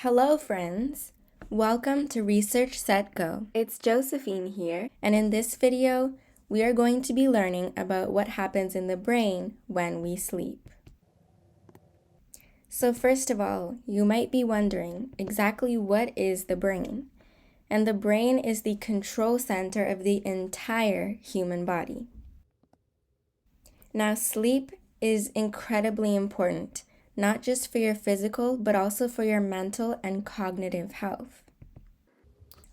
Hello, friends. Welcome to ResearchSetGo. It's Josephine here, and in this video, we are going to be learning about what happens in the brain when we sleep. So first of all, you might be wondering exactly what is the brain? And the brain is the control center of the entire human body. Now, sleep is incredibly important, not just for your physical, but also for your mental and cognitive health.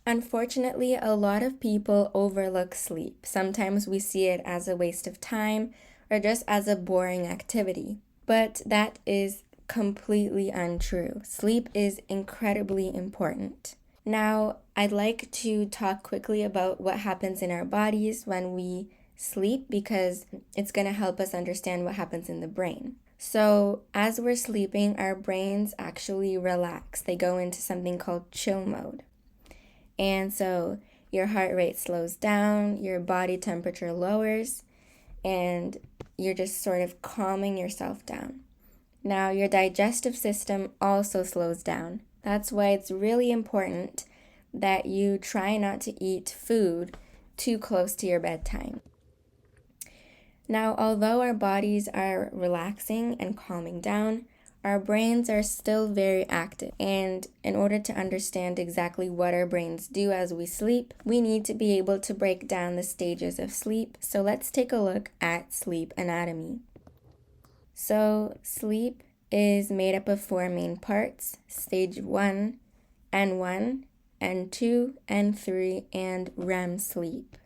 Unfortunately, a lot of people overlook sleep. Sometimes we see it as a waste of time or just as a boring activity. But that is completely untrue. Sleep is incredibly important. Now, I'd like to talk quickly about what happens in our bodies when we sleep because it's going to help us understand what happens in the brain. So, as we're sleeping, our brains actually relax. They go into something called chill mode. And so your heart rate slows down, your body temperature lowers, and you're just sort of calming yourself down. Now, your digestive system also slows down. That's why it's really important that you try not to eat food too close to your bedtime. Now, although our bodies are relaxing and calming down, our brains are still very active. And in order to understand exactly what our brains do as we sleep, we need to be able to break down the stages of sleep. So let's take a look at sleep anatomy. So sleep is made up of four main parts: stage 1, N1, N2, N3, and REM sleep.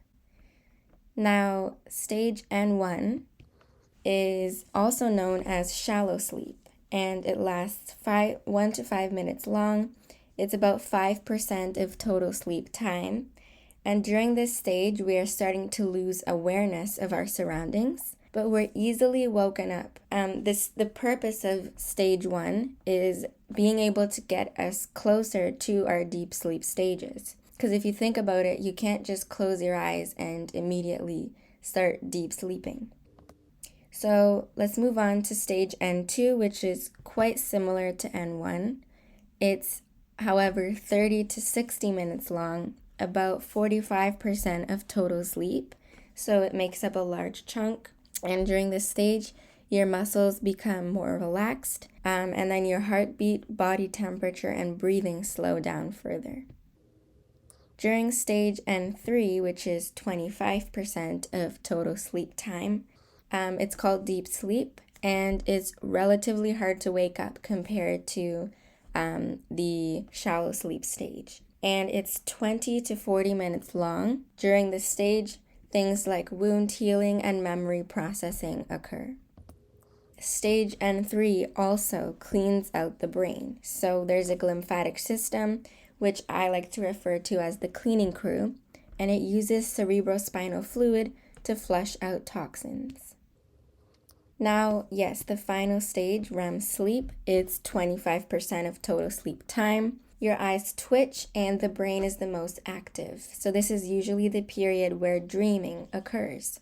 Now, stage N1 is also known as shallow sleep, and it lasts 1 to 5 minutes long. It's about 5% of total sleep time. And during this stage, we are starting to lose awareness of our surroundings, but we're easily woken up. The purpose of stage 1 is being able to get us closer to our deep sleep stages. Because if you think about it, you can't just close your eyes and immediately start deep sleeping. So let's move on to stage N2, which is quite similar to N1. It's, however, 30 to 60 minutes long, about 45% of total sleep. So it makes up a large chunk. And during this stage, your muscles become more relaxed, and then your heartbeat, body temperature, and breathing slow down further. During stage N3, which is 25% of total sleep time, it's called deep sleep, and it's relatively hard to wake up compared to the shallow sleep stage. And it's 20 to 40 minutes long. During this stage, things like wound healing and memory processing occur. Stage N3 also cleans out the brain. So there's a lymphatic system, which I like to refer to as the cleaning crew, and it uses cerebrospinal fluid to flush out toxins. Now, yes, the final stage, REM sleep, it's 25% of total sleep time. Your eyes twitch and the brain is the most active. So this is usually the period where dreaming occurs.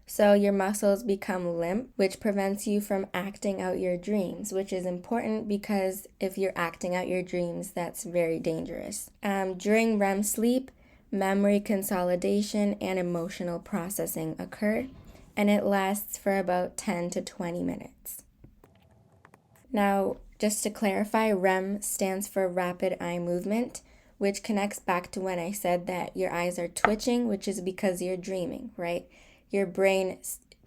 So your muscles become limp, which prevents you from acting out your dreams, which is important because if you're acting out your dreams, that's very dangerous. During REM sleep, memory consolidation and emotional processing occur, and it lasts for about 10 to 20 minutes. Now, just to clarify, REM stands for rapid eye movement, which connects back to when I said that your eyes are twitching, which is because you're dreaming, right? Your brain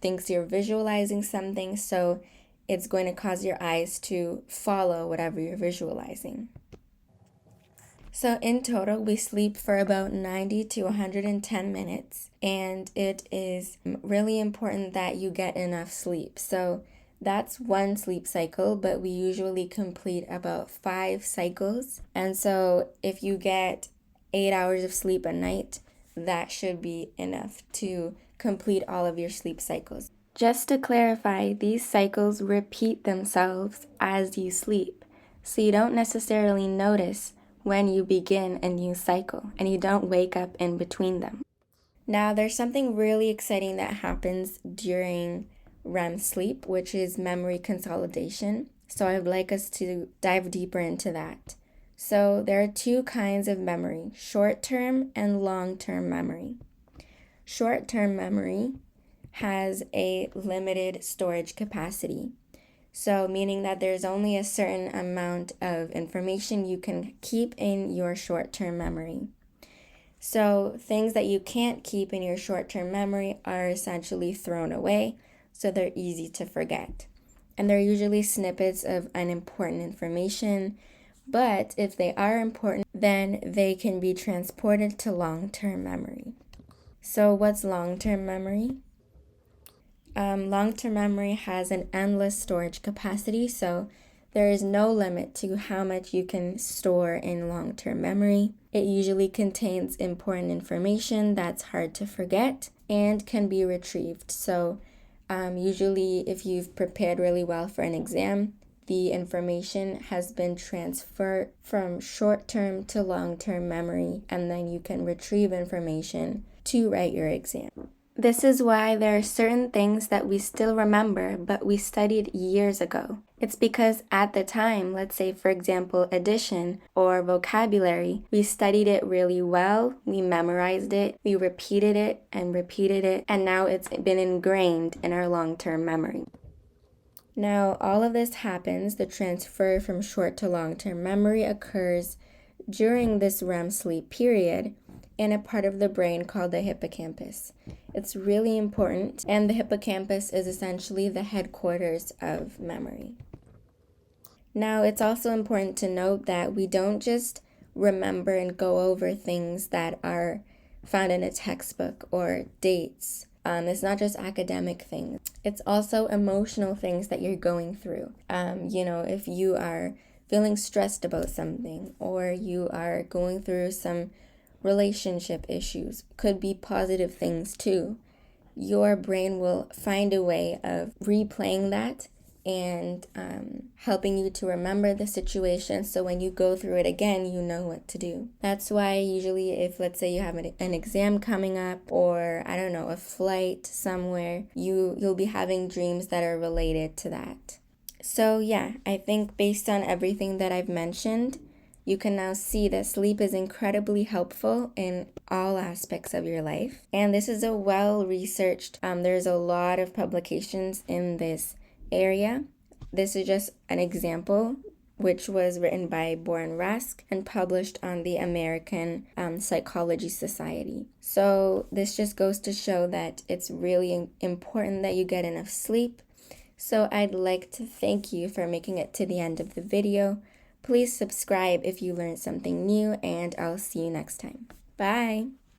thinks you're visualizing something, so it's going to cause your eyes to follow whatever you're visualizing. So in total, we sleep for about 90 to 110 minutes, and it is really important that you get enough sleep. So that's one sleep cycle, but we usually complete about 5 cycles. And so if you get 8 hours of sleep a night, that should be enough to complete all of your sleep cycles. Just to clarify, these cycles repeat themselves as you sleep, so you don't necessarily notice when you begin a new cycle, and you don't wake up in between them. Now, there's something really exciting that happens during REM sleep, which is memory consolidation. So I would like us to dive deeper into that. So there are two kinds of memory, short-term and long-term memory. Short-term memory has a limited storage capacity. So meaning that there's only a certain amount of information you can keep in your short-term memory. So things that you can't keep in your short-term memory are essentially thrown away, so they're easy to forget. And they're usually snippets of unimportant information, but if they are important, then they can be transported to long-term memory. So what's long-term memory? Long-term memory has an endless storage capacity, so there is no limit to how much you can store in long-term memory. It usually contains important information that's hard to forget and can be retrieved. So usually if you've prepared really well for an exam, the information has been transferred from short-term to long-term memory, and then you can retrieve information to write your exam. This is why there are certain things that we still remember, but we studied years ago. It's because at the time, let's say for example, addition or vocabulary, we studied it really well, we memorized it, we repeated it, and now it's been ingrained in our long-term memory. Now, all of this happens, the transfer from short to long-term memory occurs during this REM sleep period in a part of the brain called the hippocampus. It's really important, and the hippocampus is essentially the headquarters of memory. Now, it's also important to note that we don't just remember and go over things that are found in a textbook or dates. It's not just academic things. It's also emotional things that you're going through. If you are feeling stressed about something, or you are going through some relationship issues, could be positive things too. Your brain will find a way of replaying that and helping you to remember the situation, so when you go through it again, you know what to do. That's why usually if, let's say, you have an exam coming up, or I don't know, a flight somewhere, you'll be having dreams that are related to that. So yeah, I think based on everything that I've mentioned, you can now see that sleep is incredibly helpful in all aspects of your life. And this is a well-researched, there's a lot of publications in this area. This is just an example, which was written by Boren Rask and published on the American Psychology Society. So this just goes to show that it's really important that you get enough sleep. So I'd like to thank you for making it to the end of the video. Please subscribe if you learned something new, and I'll see you next time. Bye!